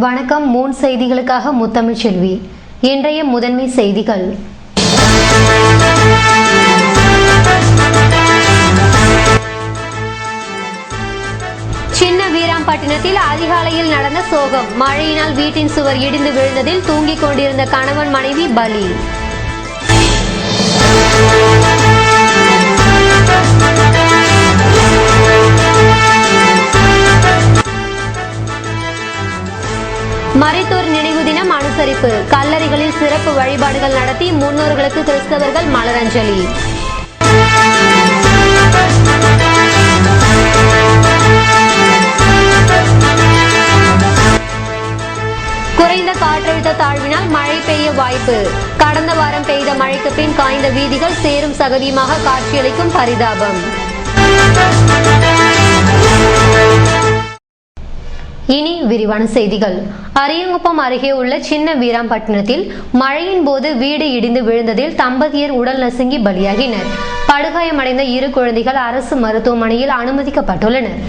வணக்கம். மூன் செய்திகளுக்காக முத்தமிழ் செல்வி. இன்றைய முதன்மை செய்திகள். சின்ன வீராம்பட்டினத்தில் அதிகாலையில் நடந்த சோகம். மழையினால் வீட்டின் சுவர் இடிந்து விழுந்ததில் தூங்கிக் கொண்டிருந்த கணவன் மனைவி பலி. மரித்தோர் நினைவு தினம் அனுசரிப்பு. கல்லறைகளில் சிறப்பு வழிபாடுகள் நடத்தி முன்னோர்களுக்கு கிறிஸ்தவர்கள் மலரஞ்சலி. குறைந்த காற்றழுத்த தாழ்வினால் மழை பெய்ய வாய்ப்பு. கடந்த வாரம் பெய்த மழைக்கு பின் காய்ந்த வீதிகள் சேரும் சகதியுமாக காட்சியளிக்கும் பரிதாபம். இனி விரிவான செய்திகள். அரியங்குப்பம் அருகே உள்ள சின்ன வீராம்பட்டினத்தில் மழையின் போது வீடு இடிந்து விழுந்ததில் தம்பதியர் உடல் நசுங்கி பலியாகினர். படுகாயமடைந்த 2 குழந்தைகள் அரசு மருத்துவமனையில் அனுமதிக்கப்பட்டுள்ளனர்.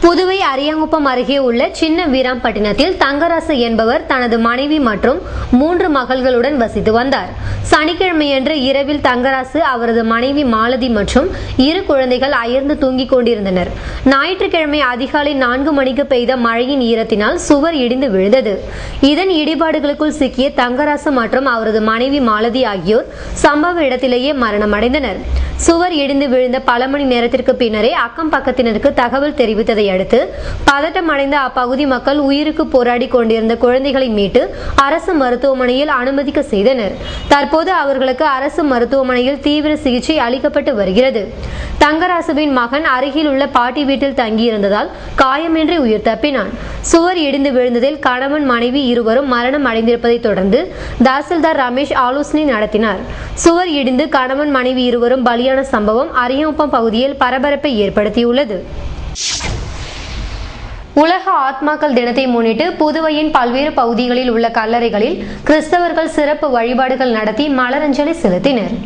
புதுவை அரியங்குப்பம் அருகே உள்ள சின்ன வீராம்பட்டினத்தில் தங்கராசு என்பவர் தனது மனைவி மற்றும் 3 மகள்களுடன் வசித்து வந்தார். சனிக்கிழமையன்று இரவில் தங்கராசு, அவரது மனைவி மாலதி மற்றும் 2 குழந்தைகள் அயர்ந்து தூங்கிக் கொண்டிருந்தனர். ஞாயிற்றுக்கிழமை அதிகாலை 4 மணிக்கு பெய்த மழையின் ஈரத்தினால் சுவர் இடிந்து விழுந்தது. இதன் இடிபாடுகளுக்குள் சிக்கிய தங்கராசு மற்றும் அவரது மனைவி மாலதி ஆகியோர் சம்பவ இடத்திலேயே மரணமடைந்தனர். சுவர் இடிந்து விழுந்த பல மணி நேரத்திற்கு பின்னரே அக்கம் பக்கத்தினருக்கு தகவல் தெரிவித்ததை அடுத்து பதட்டம் அடைந்த அப்பகுதி மக்கள் உயிருக்கு போராடி கொண்டிருந்த குழந்தைகளை மீட்டு அரசு மருத்துவமனையில் அனுமதிக்க செய்தனர். தற்போது அவர்களுக்கு அரசு மருத்துவமனையில் தீவிர சிகிச்சை அளிக்கப்பட்டு வருகிறது. தங்கராசுவின் மகன் அருகில் உள்ள பாட்டி வீட்டில் தங்கியிருந்ததால் காயமின்றி உயிர் தப்பினான். சுவர் இடிந்து விழுந்ததில் கணவன் மனைவி இருவரும் மரணம் அடைந்திருப்பதை தொடர்ந்து தாசில்தார் ரமேஷ் ஆலோசனை நடத்தினார். சுவர் இடிந்து கணவன் மனைவி இருவரும் பலியான சம்பவம் அரியங்குப்பம் பகுதியில் பரபரப்பை ஏற்படுத்தியுள்ளது. உலக ஆத்மாக்கள் தினத்தை முன்னிட்டு புதுவையின் பல்வேறு பகுதிகளில் உள்ள கல்லறைகளில் கிறிஸ்தவர்கள் சிறப்பு வழிபாடுகள் நடத்தி மலரஞ்சலி செலுத்தினர்.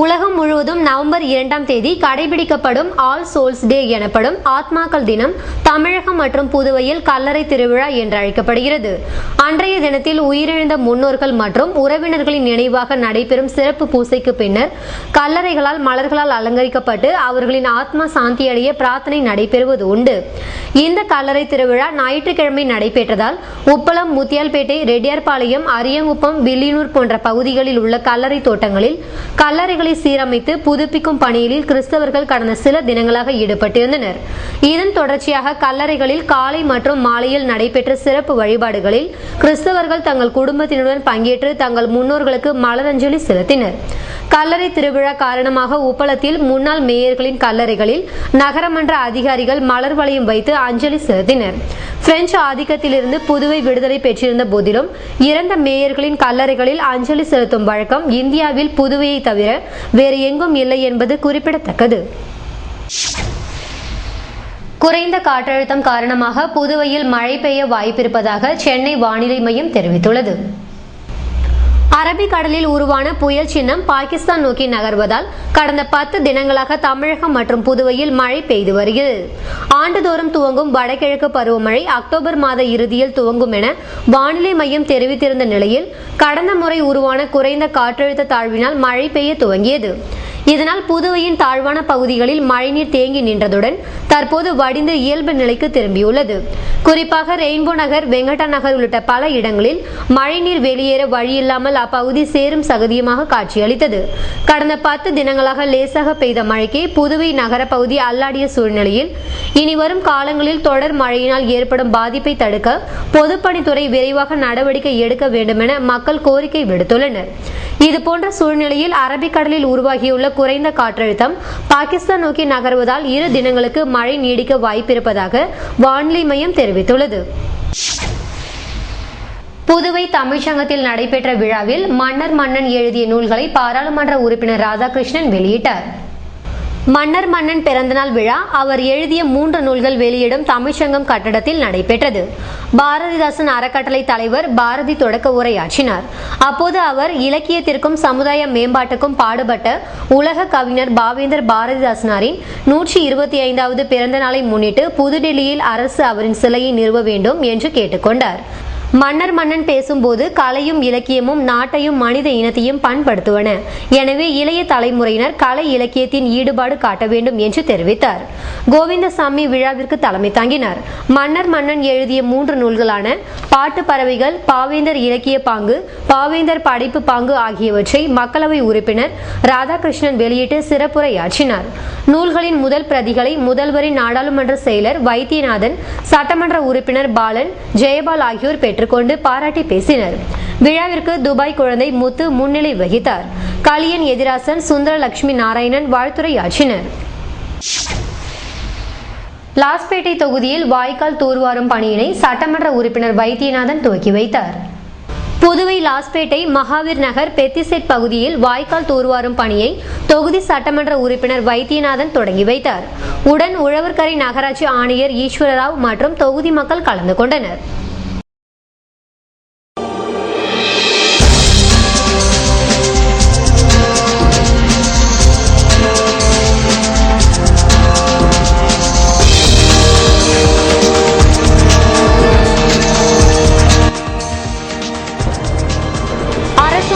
உலகம் முழுவதும் நவம்பர் 2ஆம் தேதி கடைபிடிக்கப்படும் ஆல் சோல்ஸ் டே எனப்படும் ஆத்மாக்கள் தினம் தமிழகம் மற்றும் புதுவையில் கல்லறை திருவிழா என்று அழைக்கப்படுகிறது. அன்றைய தினத்தில் உயிரிழந்த முன்னோர்கள் மற்றும் உறவினர்களின் நினைவாக நடைபெறும் சிறப்பு பூசைக்கு பின்னர் கல்லறைகளால் மலர்களால் அலங்கரிக்கப்பட்டு அவர்களின் ஆத்மா சாந்தியடைய பிரார்த்தனை நடைபெறுவது உண்டு. இந்த கல்லறை திருவிழா ஞாயிற்றுக்கிழமை நடைபெற்றதால் உப்பளம், முத்தியால்பேட்டை, ரெட்டியார்பாளையம், அரியங்குப்பம், வில்லியனூர் போன்ற பகுதிகளில் உள்ள கல்லறை தோட்டங்களில் கல்லறை சீரமைத்து புதுப்பிக்கும் பணியில் கிறிஸ்தவர்கள் கடந்த சில தினங்களாக ஈடுபட்டிருந்தனர். இதன் தொடர்ச்சியாக கல்லறைகளில் காலை மற்றும் மாலையில் நடைபெற்ற சிறப்பு வழிபாடுகளில் கிறிஸ்தவர்கள் தங்கள் குடும்பத்தினருடன் பங்கேற்று தங்கள் முன்னோர்களுக்கு மலரஞ்சலி செலுத்தினர். கல்லறை திருவிழா காரணமாக உப்பளத்தில் முன்னாள் மேயர்களின் கல்லறைகளில் நகரமன்ற அதிகாரிகள் மலர் வளையம் வைத்து அஞ்சலி செலுத்தினர். பிரெஞ்சு ஆதிக்கத்திலிருந்து புதுவை விடுதலை பெற்றிருந்த போதிலும் இறந்த மேயர்களின் கல்லறைகளில் அஞ்சலி செலுத்தும் வழக்கம் இந்தியாவில் புதுவையை தவிர வேறு எங்கும் இல்லை என்பது குறிப்பிடத்தக்கது. குறைந்த காற்றழுத்தம் காரணமாக புதுவையில் மழை பெய்ய வாய்ப்பிருப்பதாக சென்னை வானிலை மையம் தெரிவித்துள்ளது. அரபிக்கடலில் உருவான புயல் சின்னம் பாகிஸ்தான் நோக்கி நகர்வதால் கடந்த 10 தினங்களாக தமிழகம் மற்றும் புதுவையில் மழை பெய்து வருகிறது. ஆண்டுதோறும் துவங்கும் வடகிழக்கு பருவமழை அக்டோபர் மாத இறுதியில் துவங்கும் என வானிலை மையம் தெரிவித்திருந்த நிலையில் கடந்த முறை உருவான குறைந்த காற்றழுத்த தாழ்வினால் மழை பெய்ய துவங்கியது. இதனால் புதுவையின் தாழ்வான பகுதிகளில் மழைநீர் தேங்கி நின்றதுடன் தற்போது வடிந்து இயல்பு நிலைக்கு திரும்பியுள்ளது. குறிப்பாக ரெயின்போ நகர், வெங்கடா நகர் உள்ளிட்ட பல இடங்களில் மழைநீர் வெளியேற வழியில்லாமல் அப்பகுதி சேரும் சகதியுமாக காட்சியளித்தது. கடந்த 10 தினங்களாக லேசாக பெய்த மழைக்கு புதுவை நகர பகுதி அல்லாடிய சூழ்நிலையில் இனி வரும் காலங்களில் தொடர் மழையினால் ஏற்படும் பாதிப்பை தடுக்க பொதுப்பணித்துறை விரைவாக நடவடிக்கை எடுக்க வேண்டும் என மக்கள் கோரிக்கை விடுத்துள்ளனர். இதுபோன்ற சூழ்நிலையில் அரபிக்கடலில் உருவாகியுள்ள குறைந்த காற்றழுத்தம் பாகிஸ்தான் நோக்கி நகர்வதால் 2 தினங்களுக்கு மழை நீடிக்க வாய்ப்பிருப்பதாக வானிலை மையம் தெரிவித்துள்ளது. புதுவை தமிழ்ச்சங்கத்தில் நடைபெற்ற விழாவில் மன்னர் மன்னன் எழுதிய நூல்களை பாராளுமன்ற உறுப்பினர் ராதாகிருஷ்ணன் வெளியிட்டார். மன்னர் மன்னன் பிறந்தநாள் விழா அவர் எழுதிய 3 நூல்கள் வெளியிடும் தமிழ்ச்சங்கம் கட்டடத்தில் நடைபெற்றது. பாரதிதாசன் அறக்கட்டளை தலைவர் பாரதி தொடக்க உரையாற்றினார். அப்போது அவர் இலக்கியத்திற்கும் சமுதாய மேம்பாட்டுக்கும் பாடுபட்ட உலக கவிஞர் பாவேந்தர் பாரதிதாசனாரின் 125வது பிறந்த நாளை முன்னிட்டு புதுடெல்லியில் அரசு அவரின் சிலையை நிறுவ வேண்டும் என்று கேட்டுக்கொண்டார். மன்னர் மன்னன் பேசும்போது கலையும் இலக்கியமும் நாட்டையும் மனித இனத்தையும் பண்படுத்துவன. எனவே இளைய தலைமுறையினர் கலை இலக்கியத்தின் ஈடுபாடு காட்ட வேண்டும் என்று தெரிவித்தார். கோவிந்தசாமி விழாவிற்கு தலைமை தாங்கினார். மன்னர் மன்னன் எழுதிய 3 நூல்களான பாட்டு பறவைகள், பாவேந்தர் இலக்கிய பாங்கு, பாவேந்தர் படைப்பு பாங்கு ஆகியவற்றை மக்களவை உறுப்பினர் ராதாகிருஷ்ணன் வெளியிட்டு சிறப்புரையாற்றினார். நூல்களின் முதல் பிரதிகளை முதல்வரின் நாடாளுமன்ற செயலர் வைத்தியநாதன், சட்டமன்ற உறுப்பினர் பாலன், ஜெயபால் ஆகியோர் பெற்றுக்கொண்டு பாராட்டி பேசினர். விழாவிற்கு துபாய் குழந்தை முத்து முன்னிலை வகித்தார். கலியன் எதிராசன், சுந்தரலட்சுமி நாராயணன் வாழ்த்துரையாற்றினர். லாஸ்பேட்டை தொகுதியில் வாய்க்கால் தூர்வாரும் பணியினை சட்டமன்ற உறுப்பினர் வைத்தியநாதன் துவக்கி வைத்தார். புதுவை லாஸ்பேட்டை மகாவீர் நகர் பெத்திசெட் பகுதியில் வாய்க்கால் தூர்வாரும் பணியை தொகுதி சட்டமன்ற உறுப்பினர் வைத்தியநாதன் தொடங்கி வைத்தார். உடன் உழவர்கரை நகராட்சி ஆணையர் ஈஸ்வரராவ் மற்றும் தொகுதி மக்கள் கலந்து கொண்டனர்.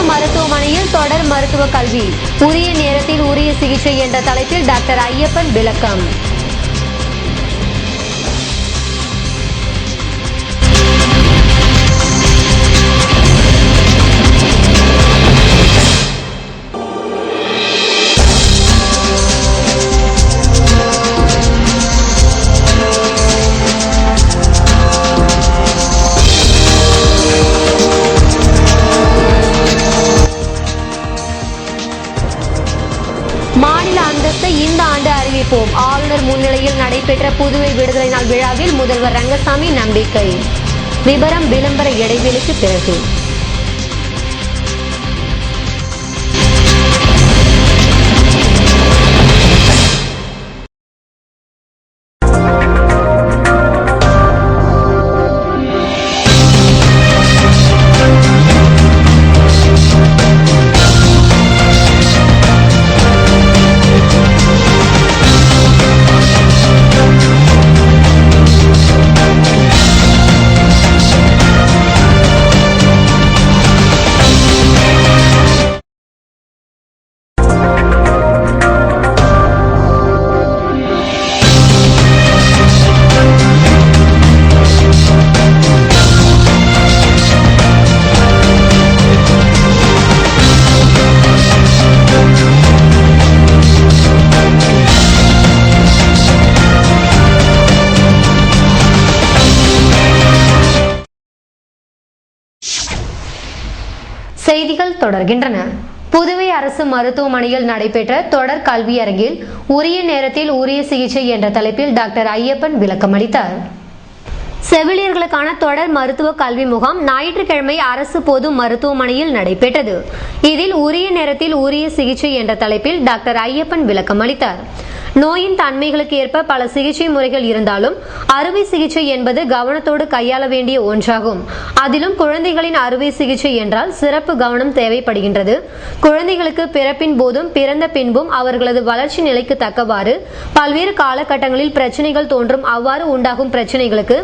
மருத்துவமனையில் தொடர் மருத்துவ கல்வி, உரிய நேரத்தில் உரிய சிகிச்சை என்ற தலைப்பில் டாக்டர் ஐயப்பன் விளக்கம். மாநில அந்தஸ்தை இந்த ஆண்டு அறிவிப்போம். ஆளுநர் முன்னிலையில் நடைபெற்ற புதுவை விடுதலை நாள் விழாவில் முதல்வர் ரங்கசாமி நம்பிக்கை. விபரம் விளம்பர இடைவெளிக்கு பிறகு. செய்திகள் தொடர்கின்றன. புதுவை அரசு மருத்துவமனையில் நடைபெற்ற தொடர் கல்வியரங்கில் உரிய நேரத்தில் உரிய சிகிச்சை என்ற தலைப்பில் டாக்டர் ஐயப்பன் விளக்கமளித்தார். செவிலியர்களுக்கான தொடர் மருத்துவ கல்வி முகாம் ஞாயிற்றுக்கிழமை அரசு பொது மருத்துவமனையில் நடைபெற்றது. இதில் உரிய நேரத்தில் உரிய சிகிச்சை என்ற தலைப்பில் டாக்டர் ஐயப்பன் விளக்கமளித்தார். நோயின் தன்மைகளுக்கு ஏற்ப பல சிகிச்சை முறைகள் இருந்தாலும் அறுவை சிகிச்சை என்பது கவனத்தோடு கையாள வேண்டிய ஒன்றாகும். அதிலும் குழந்தைகளின் அறுவை சிகிச்சை என்றால் சிறப்பு கவனம் தேவைப்படுகின்றது. குழந்தைகளுக்கு பிறப்பின் போதும் பிறந்த பின்பும் அவர்களது வளர்ச்சி நிலைக்கு தக்கவாறு பல்வேறு காலகட்டங்களில் பிரச்சனைகள் தோன்றும். அவ்வாறு உண்டாகும் பிரச்சனைகளுக்கு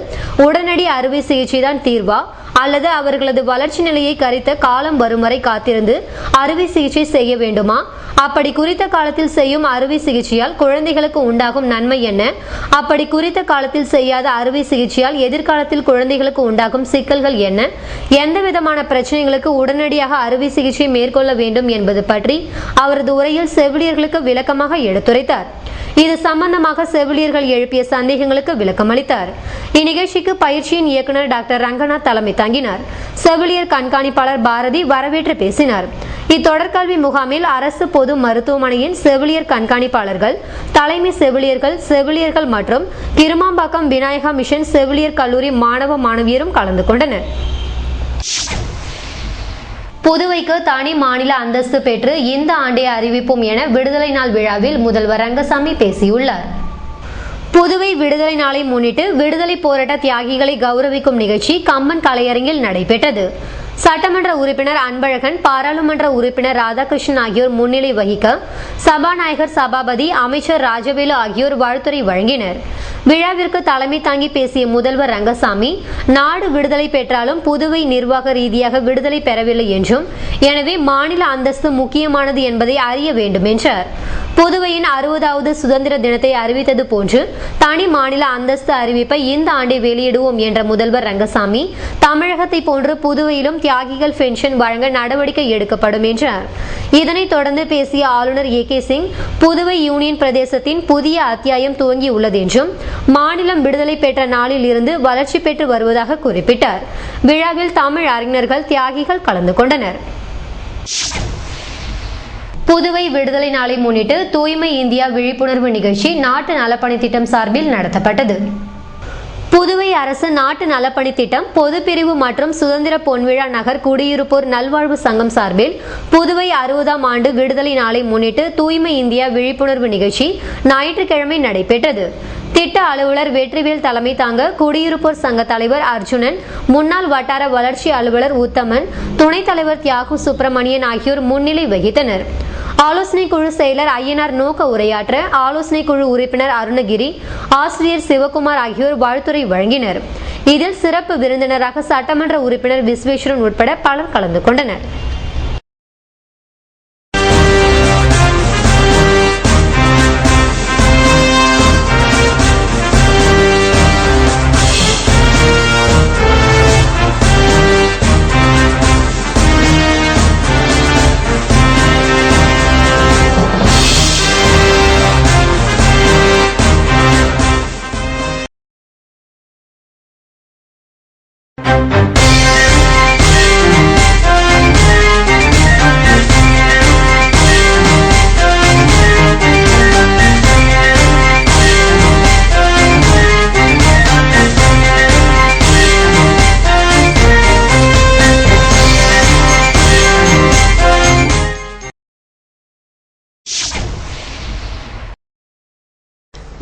உடனடி அறுவை சிகிச்சை தான் தீர்வா அல்லது அவர்களது வளர்ச்சி நிலையை கரித்த காலம் வரும் வரை காத்திருந்து அறுவை சிகிச்சை செய்ய வேண்டுமா? அப்படி குறித்த காலத்தில் செய்யும் அறுவை சிகிச்சையால் குழந்தைகளுக்கு உண்டாகும் நன்மை என்ன? அப்படி குறித்த காலத்தில் செய்யாத அறுவை சிகிச்சையால் எதிர்காலத்தில் குழந்தைகளுக்கு உண்டாகும் சிக்கல்கள் என்ன? எந்த விதமான பிரச்சனைகளுக்கு உடனடியாக அறுவை சிகிச்சை மேற்கொள்ள வேண்டும் என்பது பற்றி அவரது உரையில் செவிலியர்களுக்கு விளக்கமாக எடுத்துரைத்தார். இது சம்பந்தமாக செவிலியர்கள் எழுப்பிய சந்தேகங்களுக்கு விளக்கம் அளித்தார். இந்நிகழ்ச்சிக்கு பயிற்சியின் இயக்குநர் டாக்டர் ரங்கநாத் தலைமை தாங்கினார். செவிலியர் கண்காணிப்பாளர் பாரதி வரவேற்று பேசினார். இத்தொடர்கல்வி முகாமில் அரசு பொது மருத்துவமனையின் செவிலியர் கண்காணிப்பாளர்கள், தலைமை செவிலியர்கள் மற்றும் கிருமாம்பாக்கம் விநாயகா மிஷன் செவிலியர் கல்லூரி மாணவ மாணவியரும் கலந்து கொண்டனர். புதுவைக்கு தனி மாநில அந்தஸ்து பெற்று இந்த ஆண்டே அறிவிப்போம் என விடுதலை நாள் விழாவில் முதல்வர் ரங்கசாமி பேசியுள்ளார். புதுவை விடுதலை நாளை முன்னிட்டு விடுதலை போராட்ட தியாகிகளை கௌரவிக்கும் நிகழ்ச்சி கம்பன் கலையரங்கில் நடைபெற்றது. சட்டமன்ற உறுப்பினர் அன்பழகன், பாராளுமன்ற உறுப்பினர் ராதாகிருஷ்ணன் ஆகியோர் முன்னிலை வகிக்க சபாநாயகர் சபாபதி, அமைச்சர் ராஜவேலு ஆகியோர் வாழ்த்துரை வழங்கினர். விழாவிற்கு தலைமை தாங்கி பேசிய முதல்வர் ரங்கசாமி, நாடு விடுதலை பெற்றாலும் புதுவை நிர்வாக ரீதியாக விடுதலை பெறவில்லை என்றும், எனவே மாநில அந்தஸ்து முக்கியமானது என்பதை அறிய வேண்டும் என்றார். புதுவையின் 60வது சுதந்திர தினத்தை அறிவித்தது போன்று தனி மாநில அந்தஸ்து அறிவிப்பை இந்த ஆண்டை வெளியிடுவோம் என்ற முதல்வர் ரங்கசாமி, தமிழகத்தை போன்று புதுவையிலும் தியாகிகள் பென்ஷன் வழங்க நடவடிக்கை எடுக்கப்படும் என்றார். இதனைத் தொடர்ந்து பேசிய ஆளுநர் ஏ.கே. சிங், புதுவை யூனியன் பிரதேசத்தின் புதிய அத்தியாயம் துவங்கியுள்ளது என்றும், மாநிலம் விடுதலை பெற்ற நாளில் இருந்து வளர்ச்சி பெற்று வருவதாக குறிப்பிட்டார். விழாவில் தமிழ் அறிஞர்கள், தியாகிகள் கலந்து கொண்டனர். புதுவை விடுதலை நாளை முன்னிட்டு தூய்மை இந்தியா விழிப்புணர்வு நிகழ்ச்சி நாட்டு நலப்பணி திட்டம் சார்பில் நடத்தப்பட்டது. புதுவை அரசு நாட்டு நலப்பணி திட்டம், பொதுப்பிரிவு மற்றும் சுதந்திர பொன்விழா நகர் குடியிருப்போர் நல்வாழ்வு சங்கம் சார்பில் புதுவை 60ஆம் ஆண்டு விடுதலை நாளை முன்னிட்டு தூய்மை இந்தியா விழிப்புணர்வு நிகழ்ச்சி ஞாயிற்றுக்கிழமை நடைபெற்றது. திட்ட அலுவலர் வெற்றிவேல் தலைமை தாங்க குடியிருப்போர் சங்க தலைவர் அர்ஜுனன், முன்னாள் வட்டார வளர்ச்சி அலுவலர் உத்தமன், துணைத் தலைவர் தியாகு சுப்பிரமணியன் ஆகியோர் முன்னிலை வகித்தனர். ஆலோசனை குழு செயலர் ஐயனார் நோக்க உரையாற்ற, ஆலோசனை குழு உறுப்பினர் அருணகிரி, ஆசிரியர் சிவகுமார் ஆகியோர் வாழ்த்துரை வழங்கினர். இதில் சிறப்பு விருந்தினராக சட்டமன்ற உறுப்பினர் விஸ்வேஸ்வரன் உட்பட பலர் கலந்து கொண்டனர்.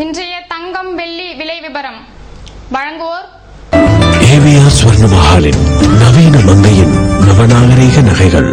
இன்றைய தங்கம் வெள்ளி விலை விபரம் வழங்குவோர் ஏவிஆர் ஸ்வர்ண மஹாலின் நவீன மங்கையின் நவநாகரீக நகைகள்.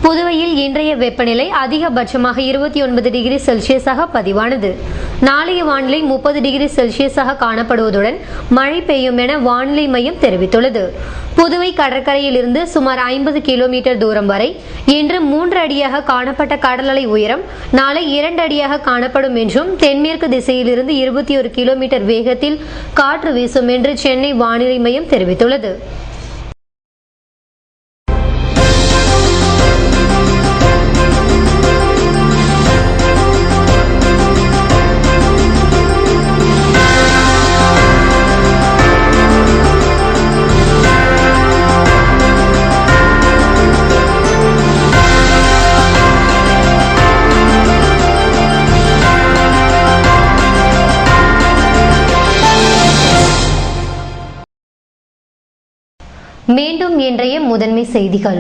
புதுவையில் இன்றைய வெப்பநிலை அதிகபட்சமாக 29 டிகிரி செல்சியஸாக பதிவானது. நாளைய வானிலை 30 டிகிரி செல்சியஸாக காணப்படுவதுடன் மழை பெய்யும் என வானிலை மையம் தெரிவித்துள்ளது. புதுவை கடற்கரையில் இருந்து சுமார் 50 கிலோமீட்டர் தூரம் வரை இன்று 3 அடியாக காணப்பட்ட கடல் அலை உயரம் நாளை 2 அடியாக காணப்படும் என்றும், தென்மேற்கு திசையில் இருந்து 21 கிலோமீட்டர் வேகத்தில் காற்று வீசும் என்று சென்னை வானிலை மையம் தெரிவித்துள்ளது. மீண்டும் இன்றைய முதன்மை செய்திகள்.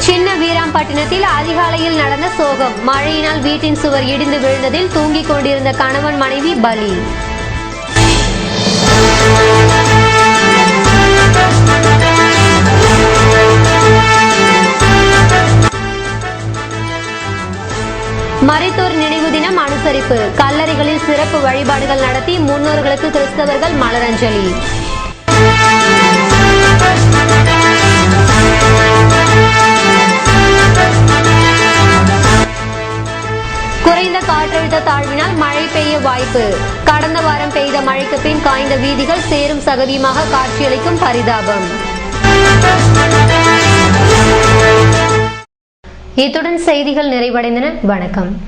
சின்ன வீராம்பட்டினத்தில் அதிகாலையில் நடந்த சோகம். மழையினால் வீட்டின் சுவர் இடிந்து விழுந்ததில் தூங்கிக் கொண்டிருந்த கணவன் மனைவி பலி. அனுசரிப்பு. கல்லறைகளில் சிறப்பு வழிபாடுகள் நடத்தி முன்னோர்களுக்கு கிறிஸ்தவர்கள் மலரஞ்சலி. குறைந்த காற்றழுத்த தாழ்வினால் மழை பெய்ய வாய்ப்பு. கடந்த வாரம் பெய்த மழைக்கு பின் காய்ந்த வீதிகள் சேரும் சகதியுமாக காட்சியளிக்கும் பரிதாபம். இத்துடன் செய்திகள் நிறைவடைந்தன. வணக்கம்.